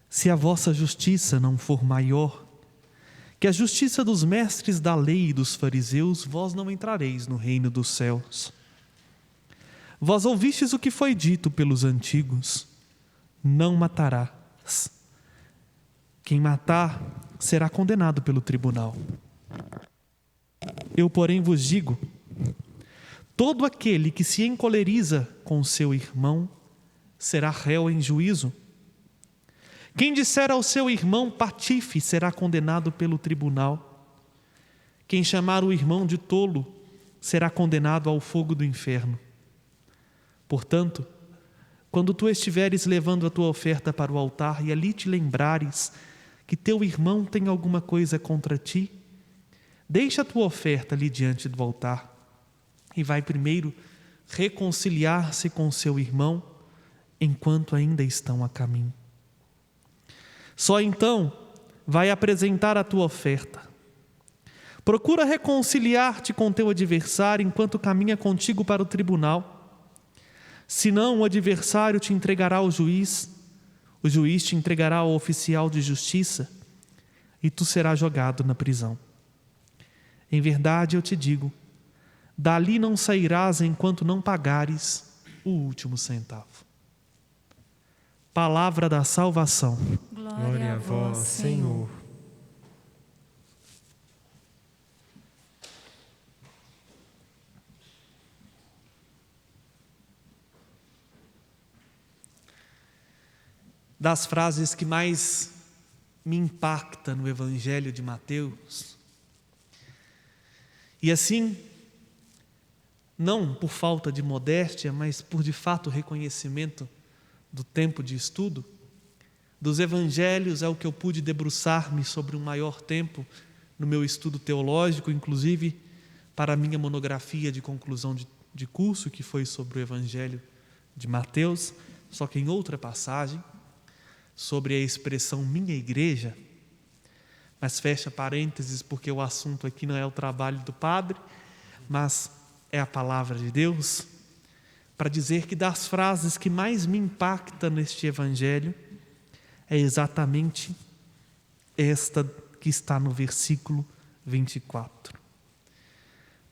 Se a vossa justiça não for maior que a justiça dos mestres da lei e dos fariseus, vós não entrareis no reino dos céus. Vós ouvistes o que foi dito pelos antigos: não matarás. Quem matar será condenado pelo tribunal. Eu, porém, vos digo: todo aquele que se encoleriza com seu irmão será réu em juízo. Quem disser ao seu irmão patife será condenado pelo tribunal. Quem chamar o irmão de tolo será condenado ao fogo do inferno. Portanto, quando tu estiveres levando a tua oferta para o altar e ali te lembrares que teu irmão tem alguma coisa contra ti, deixa a tua oferta ali diante do altar e vai primeiro reconciliar-se com seu irmão enquanto ainda estão a caminho. Só então vai apresentar a tua oferta. Procura reconciliar-te com teu adversário enquanto caminha contigo para o tribunal. Senão o adversário te entregará ao juiz, o juiz te entregará ao oficial de justiça e tu serás jogado na prisão. Em verdade eu te digo, dali não sairás enquanto não pagares o último centavo. Palavra da salvação. Glória a vós, Senhor. Das frases que mais me impacta no Evangelho de Mateus, e assim, não por falta de modéstia, mas por de fato reconhecimento do tempo de estudo, dos evangelhos é o que eu pude debruçar-me sobre um maior tempo no meu estudo teológico, inclusive para a minha monografia de conclusão de curso, que foi sobre o Evangelho de Mateus, só que em outra passagem, sobre a expressão minha igreja, mas fecha parênteses porque o assunto aqui não é o trabalho do padre, mas é a palavra de Deus, para dizer que das frases que mais me impacta neste Evangelho é exatamente esta que está no versículo 24.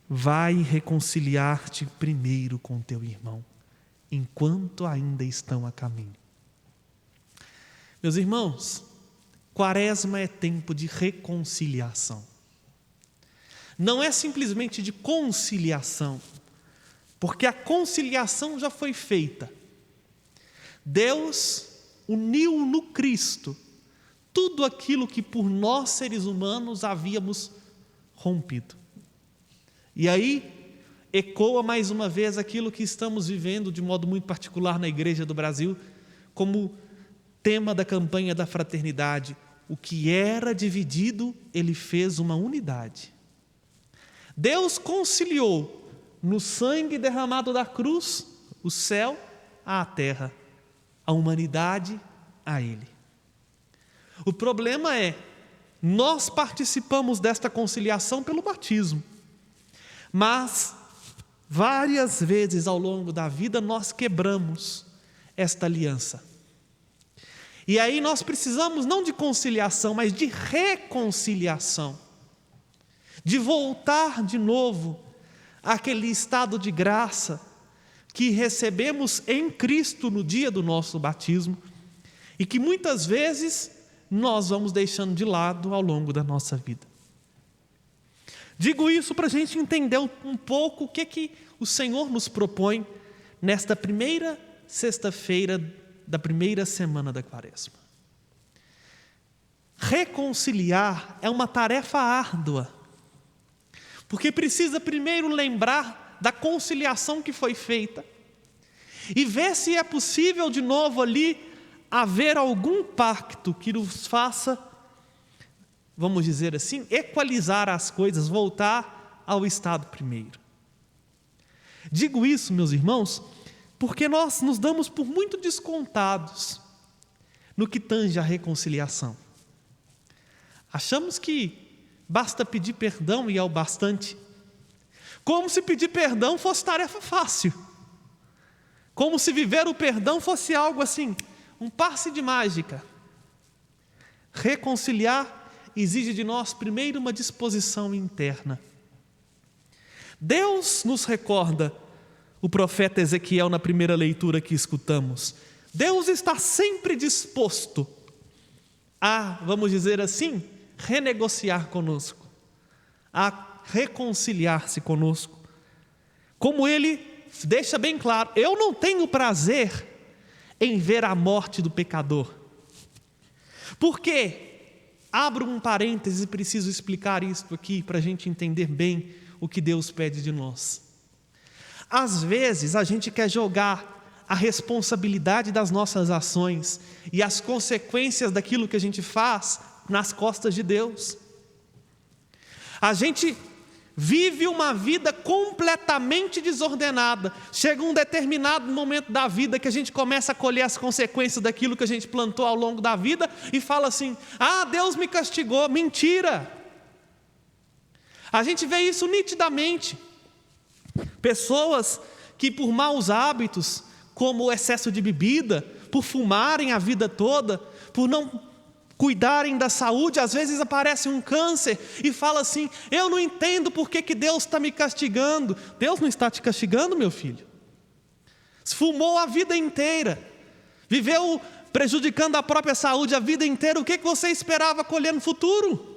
Vai reconciliar-te primeiro com teu irmão, enquanto ainda estão a caminho. Meus irmãos, Quaresma é tempo de reconciliação. Não é simplesmente de conciliação, porque a conciliação já foi feita. Deus uniu no Cristo tudo aquilo que por nós seres humanos havíamos rompido. E aí ecoa mais uma vez aquilo que estamos vivendo de modo muito particular na Igreja do Brasil, como tema da campanha da fraternidade. O que era dividido, Ele fez uma unidade. Deus conciliou no sangue derramado da cruz, o céu à terra, a humanidade a Ele. O problema é, nós participamos desta conciliação pelo batismo, mas várias vezes ao longo da vida nós quebramos esta aliança. E aí nós precisamos não de conciliação, mas de reconciliação, de voltar de novo àquele estado de graça que recebemos em Cristo no dia do nosso batismo e que muitas vezes nós vamos deixando de lado ao longo da nossa vida. Digo isso para a gente entender um pouco o que o Senhor nos propõe nesta primeira sexta-feira da primeira semana da Quaresma. Reconciliar é uma tarefa árdua, porque precisa primeiro lembrar da conciliação que foi feita e ver se é possível de novo ali haver algum pacto que nos faça, vamos dizer assim, equalizar as coisas, voltar ao estado primeiro. Digo isso, meus irmãos, porque nós nos damos por muito descontados no que tange a reconciliação. Achamos que basta pedir perdão e é o bastante. Como se pedir perdão fosse tarefa fácil. Como se viver o perdão fosse algo assim, um passe de mágica. reconciliar exige de nós primeiro uma disposição interna. Deus nos recorda, o profeta Ezequiel na primeira leitura que escutamos, Deus está sempre disposto a, vamos dizer assim, renegociar conosco, a reconciliar-se conosco. Como Ele deixa bem claro, eu não tenho prazer em ver a morte do pecador. Por quê? Abro um parêntese e preciso explicar isto aqui para a gente entender bem o que Deus pede de nós. Às vezes a gente quer jogar a responsabilidade das nossas ações e as consequências daquilo que a gente faz nas costas de Deus. A gente vive uma vida completamente desordenada. Chega um determinado momento da vida que a gente começa a colher as consequências daquilo que a gente plantou ao longo da vida e fala assim: Deus me castigou. Mentira! A gente vê isso nitidamente. Pessoas que por maus hábitos, como o excesso de bebida, por fumarem a vida toda, por não cuidarem da saúde, às vezes aparece um câncer e fala assim: eu não entendo por que Deus está me castigando. Deus não está te castigando, meu filho. Fumou a vida inteira, viveu prejudicando a própria saúde a vida inteira, o que você esperava colher no futuro?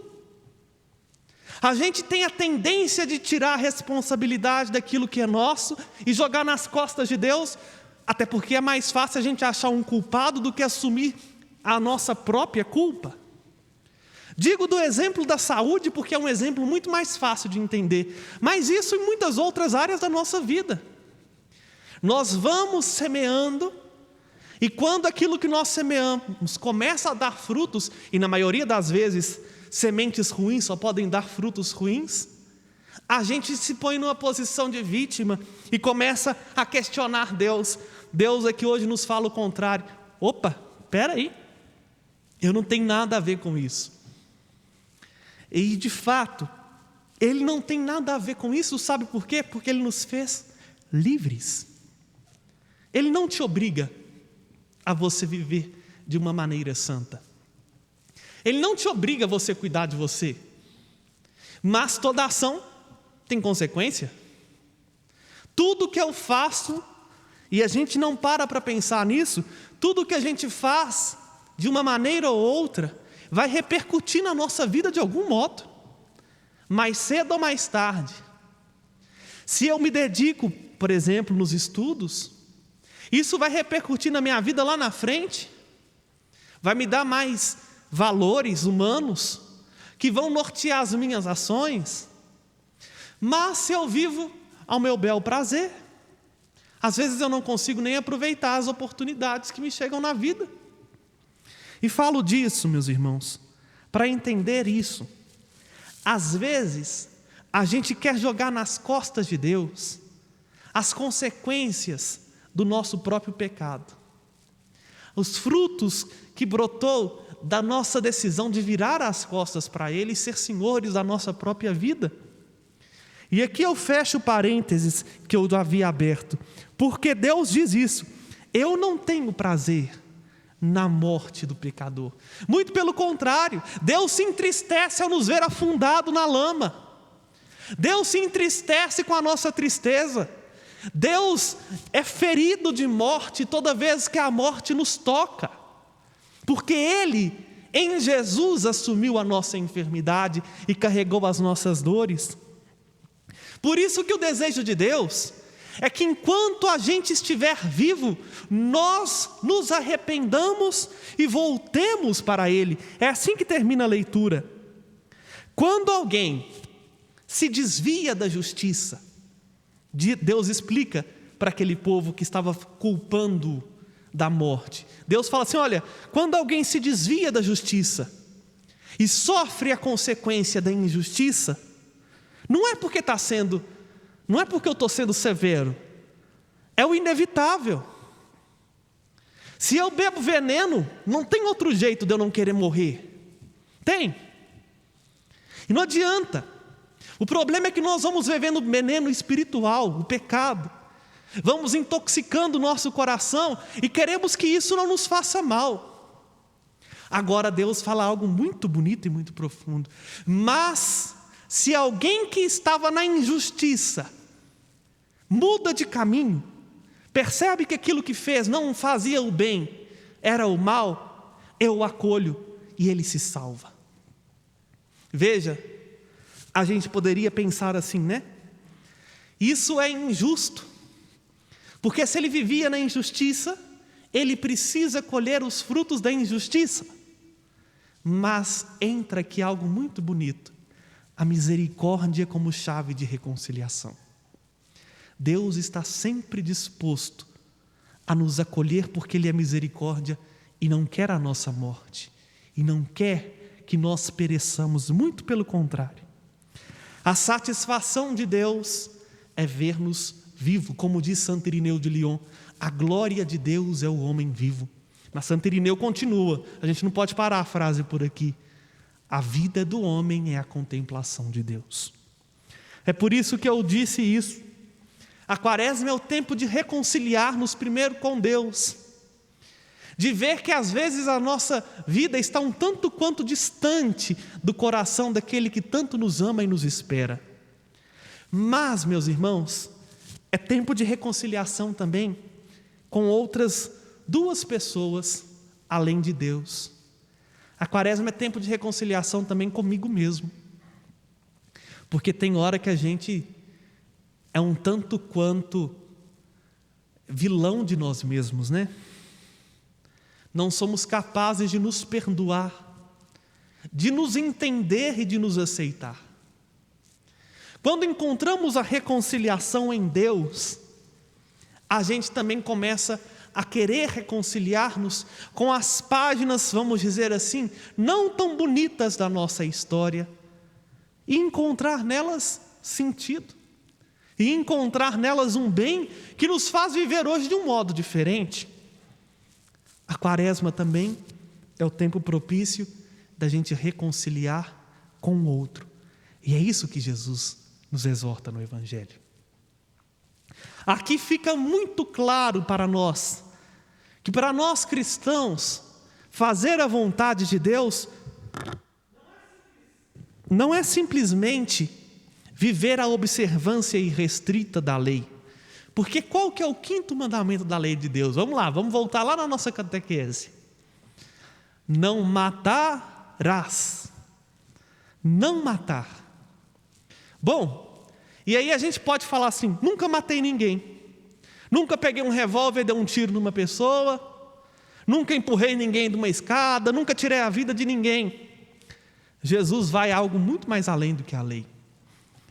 A gente tem a tendência de tirar a responsabilidade daquilo que é nosso e jogar nas costas de Deus, até porque é mais fácil a gente achar um culpado do que assumir a nossa própria culpa. Digo do exemplo da saúde porque é um exemplo muito mais fácil de entender, mas isso em muitas outras áreas da nossa vida. Nós vamos semeando, e quando aquilo que nós semeamos começa a dar frutos, e na maioria das vezes sementes ruins só podem dar frutos ruins, a gente se põe numa posição de vítima e começa a questionar Deus. Deus é que hoje nos fala o contrário. Opa, espera aí, eu não tenho nada a ver com isso. E de fato, Ele não tem nada a ver com isso, sabe por quê? Porque Ele nos fez livres. Ele não te obriga a você viver de uma maneira santa. Ele não te obriga a você cuidar de você. Mas toda ação tem consequência. Tudo que eu faço, e a gente não para pensar nisso, tudo que a gente faz, de uma maneira ou outra, vai repercutir na nossa vida de algum modo, mais cedo ou mais tarde. Se eu me dedico, por exemplo, nos estudos, isso vai repercutir na minha vida lá na frente, vai me dar mais valores humanos que vão nortear as minhas ações. Mas se eu vivo ao meu bel prazer, às vezes eu não consigo nem aproveitar as oportunidades que me chegam na vida. E falo disso, meus irmãos, para entender isso. Às vezes a gente quer jogar nas costas de Deus as consequências do nosso próprio pecado, os frutos que brotou da nossa decisão de virar as costas para Ele e ser senhores da nossa própria vida. E aqui eu fecho parênteses que eu havia aberto, porque Deus diz isso: eu não tenho prazer na morte do pecador. Muito pelo contrário, Deus se entristece ao nos ver afundado na lama. Deus se entristece com a nossa tristeza. Deus é ferido de morte toda vez que a morte nos toca, porque Ele, em Jesus, assumiu a nossa enfermidade e carregou as nossas dores. Por isso que o desejo de Deus é que enquanto a gente estiver vivo, nós nos arrependamos e voltemos para Ele. É assim que termina a leitura. Quando alguém se desvia da justiça, Deus explica para aquele povo que estava culpando da morte. Deus fala assim: olha, quando alguém se desvia da justiça e sofre a consequência da injustiça, não é porque eu estou sendo severo, é o inevitável. Se eu bebo veneno, não tem outro jeito de eu não querer morrer. Tem. E não adianta. O problema é que nós vamos bebendo veneno espiritual, o pecado. Vamos intoxicando o nosso coração e queremos que isso não nos faça mal. Agora Deus fala algo muito bonito e muito profundo. Mas, se alguém que estava na injustiça muda de caminho, percebe que aquilo que fez não fazia o bem, era o mal, eu o acolho e ele se salva. Veja, a gente poderia pensar assim, né? Isso é injusto, porque se ele vivia na injustiça, ele precisa colher os frutos da injustiça. Mas entra aqui algo muito bonito: a misericórdia como chave de reconciliação. Deus está sempre disposto a nos acolher porque Ele é misericórdia e não quer a nossa morte, e não quer que nós pereçamos, muito pelo contrário. A satisfação de Deus é ver-nos vivo, como diz Santo Irineu de Lyon, a glória de Deus é o homem vivo. Mas Santo Irineu continua, a gente não pode parar a frase por aqui: a vida do homem é a contemplação de Deus. É por isso que eu disse isso. A Quaresma é o tempo de reconciliar-nos primeiro com Deus, de ver que às vezes a nossa vida está um tanto quanto distante do coração daquele que tanto nos ama e nos espera. Mas, meus irmãos, é tempo de reconciliação também com outras duas pessoas além de Deus. A Quaresma é tempo de reconciliação também comigo mesmo, porque tem hora que a gente é um tanto quanto vilão de nós mesmos, né? Não somos capazes de nos perdoar, de nos entender e de nos aceitar. Quando encontramos a reconciliação em Deus, a gente também começa a querer reconciliar-nos com as páginas, vamos dizer assim, não tão bonitas da nossa história, e encontrar nelas sentido. E encontrar nelas um bem que nos faz viver hoje de um modo diferente. A Quaresma também é o tempo propício da gente reconciliar com o outro. E é isso que Jesus nos exorta no Evangelho. Aqui fica muito claro para nós, que para nós cristãos, fazer a vontade de Deus não é simplesmente viver a observância irrestrita da lei. Porque qual que é o quinto mandamento da lei de Deus? Vamos lá, vamos voltar lá na nossa catequese. Não matarás. Não matar. Bom, e aí a gente pode falar assim: nunca matei ninguém. Nunca peguei um revólver e dei um tiro numa pessoa. Nunca empurrei ninguém de uma escada. Nunca tirei a vida de ninguém. Jesus vai a algo muito mais além do que a lei.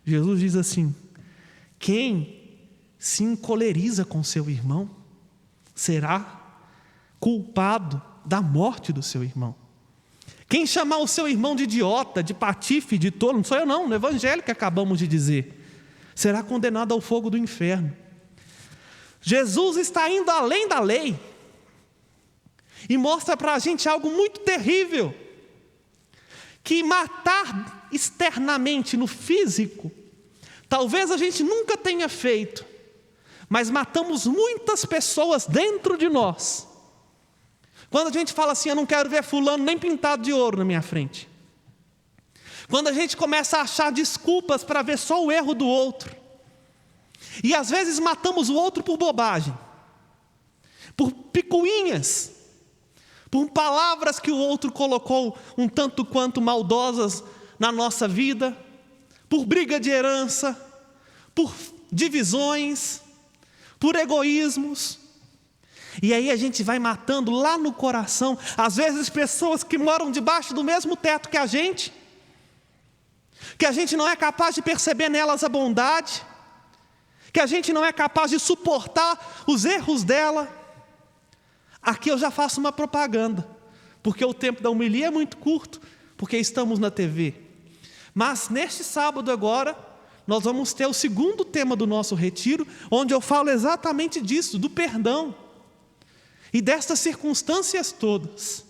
Jesus diz assim: quem se encoleriza com seu irmão será culpado da morte do seu irmão. Quem chamar o seu irmão de idiota, de patife, de tolo, não sou eu não, no Evangelho que acabamos de dizer, será condenado ao fogo do inferno. Jesus está indo além da lei e mostra para a gente algo muito terrível, que matar externamente no físico, talvez a gente nunca tenha feito, mas matamos muitas pessoas dentro de nós. Quando a gente fala assim: eu não quero ver fulano nem pintado de ouro na minha frente. Quando a gente começa a achar desculpas para ver só o erro do outro. E às vezes matamos o outro por bobagem, por picuinhas, por palavras que o outro colocou um tanto quanto maldosas na nossa vida, por briga de herança, por divisões, por egoísmos. E aí a gente vai matando lá no coração, às vezes pessoas que moram debaixo do mesmo teto que a gente não é capaz de perceber nelas a bondade, que a gente não é capaz de suportar os erros dela. Aqui eu já faço uma propaganda, porque o tempo da homilia é muito curto, porque estamos na TV. Mas neste sábado agora, nós vamos ter o segundo tema do nosso retiro, onde eu falo exatamente disso, do perdão. E destas circunstâncias todas.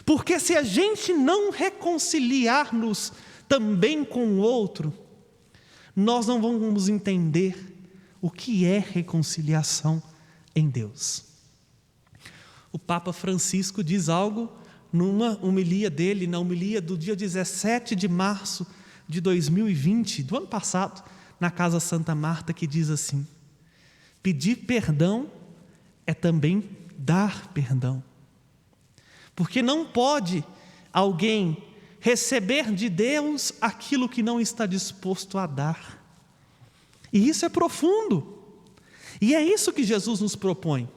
Porque se a gente não reconciliar-nos também com o outro, nós não vamos entender o que é reconciliação em Deus. O Papa Francisco diz algo numa homilia dele, na homilia do dia 17 de março de 2020, do ano passado, na Casa Santa Marta, que diz assim: pedir perdão é também dar perdão. Porque não pode alguém receber de Deus aquilo que não está disposto a dar. E isso é profundo. E é isso que Jesus nos propõe.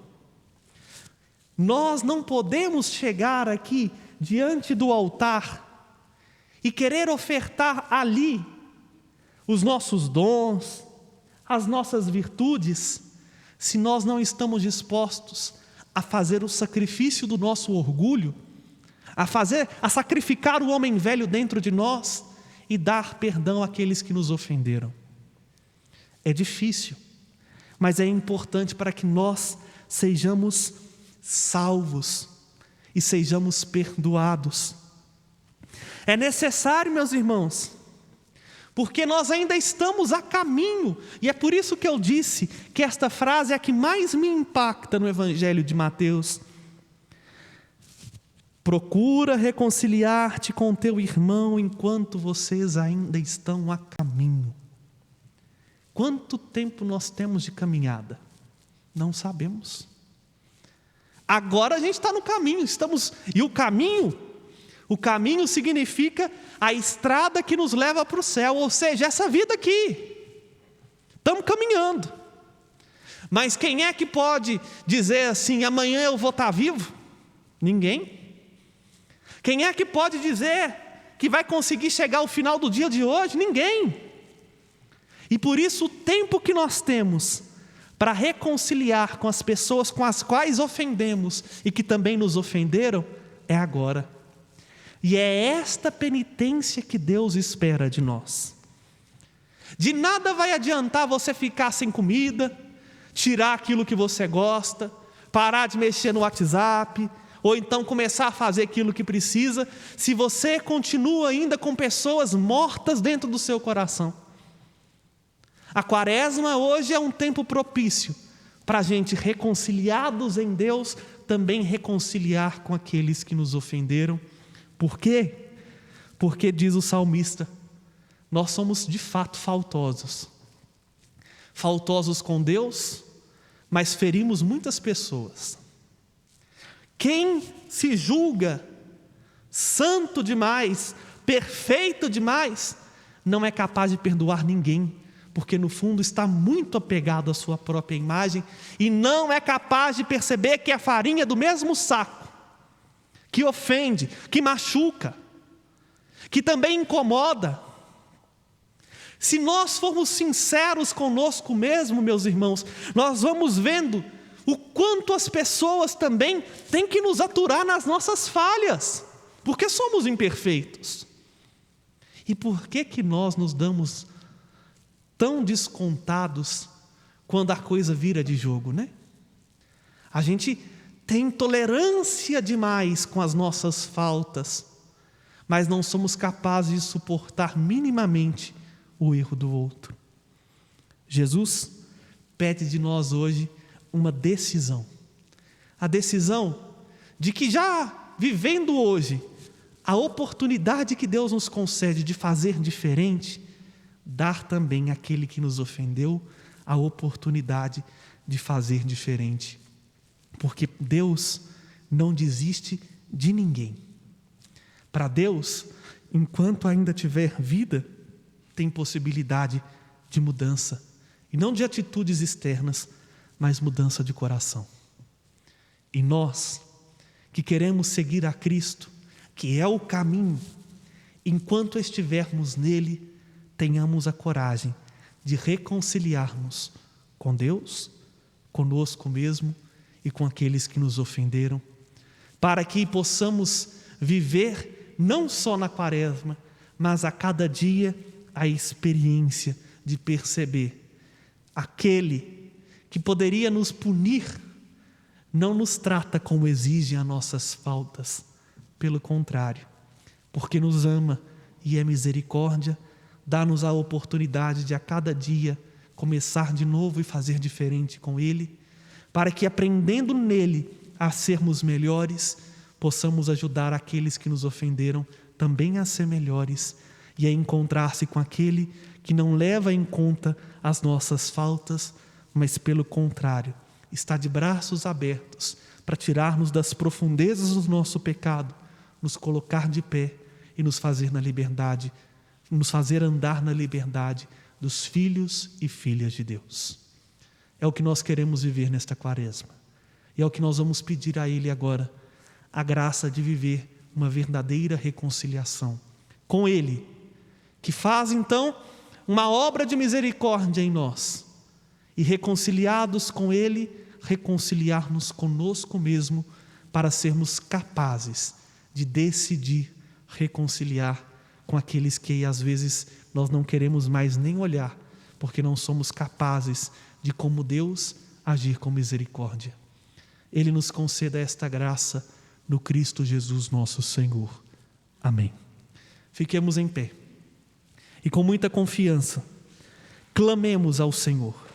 Nós não podemos chegar aqui diante do altar e querer ofertar ali os nossos dons, as nossas virtudes, se nós não estamos dispostos a fazer o sacrifício do nosso orgulho, a sacrificar o homem velho dentro de nós e dar perdão àqueles que nos ofenderam. É difícil, mas é importante para que nós sejamos salvos e sejamos perdoados. É necessário, meus irmãos, porque nós ainda estamos a caminho, e é por isso que eu disse que esta frase é a que mais me impacta no Evangelho de Mateus. Procura reconciliar-te com teu irmão enquanto vocês ainda estão a caminho. Quanto tempo nós temos de caminhada? Não sabemos. Agora a gente está no caminho, e o caminho significa a estrada que nos leva para o céu, ou seja, essa vida aqui. Estamos caminhando. Mas quem é que pode dizer assim, amanhã eu vou estar vivo? Ninguém. Quem é que pode dizer que vai conseguir chegar ao final do dia de hoje? Ninguém. E por isso o tempo que nós temos para reconciliar com as pessoas com as quais ofendemos e que também nos ofenderam é agora. E é esta penitência que Deus espera de nós. De nada vai adiantar você ficar sem comida, tirar aquilo que você gosta, parar de mexer no WhatsApp, ou então começar a fazer aquilo que precisa, se você continua ainda com pessoas mortas dentro do seu coração. A Quaresma hoje é um tempo propício para a gente, reconciliados em Deus, também reconciliar com aqueles que nos ofenderam. Por quê? Porque diz o salmista, nós somos de fato faltosos. Faltosos com Deus, mas ferimos muitas pessoas. Quem se julga santo demais, perfeito demais, não é capaz de perdoar ninguém, porque no fundo está muito apegado à sua própria imagem e não é capaz de perceber que é farinha do mesmo saco, que ofende, que machuca, que também incomoda. Se nós formos sinceros conosco mesmo, meus irmãos, nós vamos vendo o quanto as pessoas também têm que nos aturar nas nossas falhas, porque somos imperfeitos. E por que nós nos damos tão descontados quando a coisa vira de jogo, né? A gente tem tolerância demais com as nossas faltas, mas não somos capazes de suportar minimamente o erro do outro. Jesus pede de nós hoje uma decisão. A decisão de que, já vivendo hoje a oportunidade que Deus nos concede de fazer diferente, dar também àquele que nos ofendeu a oportunidade de fazer diferente. Porque Deus não desiste de ninguém. Para Deus, enquanto ainda tiver vida, tem possibilidade de mudança. E não de atitudes externas, mas mudança de coração. E nós, que queremos seguir a Cristo, que é o caminho, enquanto estivermos nele, tenhamos a coragem de reconciliarmos com Deus, conosco mesmo e com aqueles que nos ofenderam, para que possamos viver não só na Quaresma, mas a cada dia a experiência de perceber aquele que poderia nos punir, não nos trata como exigem as nossas faltas, pelo contrário, porque nos ama e é misericórdia, dá-nos a oportunidade de a cada dia começar de novo e fazer diferente com Ele, para que aprendendo nele a sermos melhores, possamos ajudar aqueles que nos ofenderam também a ser melhores e a encontrar-se com aquele que não leva em conta as nossas faltas, mas pelo contrário, está de braços abertos para tirar-nos das profundezas do nosso pecado, nos colocar de pé e nos fazer na liberdade, nos fazer andar na liberdade dos filhos e filhas de Deus. É o que nós queremos viver nesta quaresma. E é o que nós vamos pedir a Ele agora, a graça de viver uma verdadeira reconciliação com Ele, que faz então uma obra de misericórdia em nós, e reconciliados com Ele, reconciliar-nos conosco mesmo, para sermos capazes de decidir reconciliar com aqueles que às vezes nós não queremos mais nem olhar, porque não somos capazes de, como Deus, agir com misericórdia. Ele nos conceda esta graça no Cristo Jesus nosso Senhor. Amém. Fiquemos em pé e com muita confiança clamemos ao Senhor.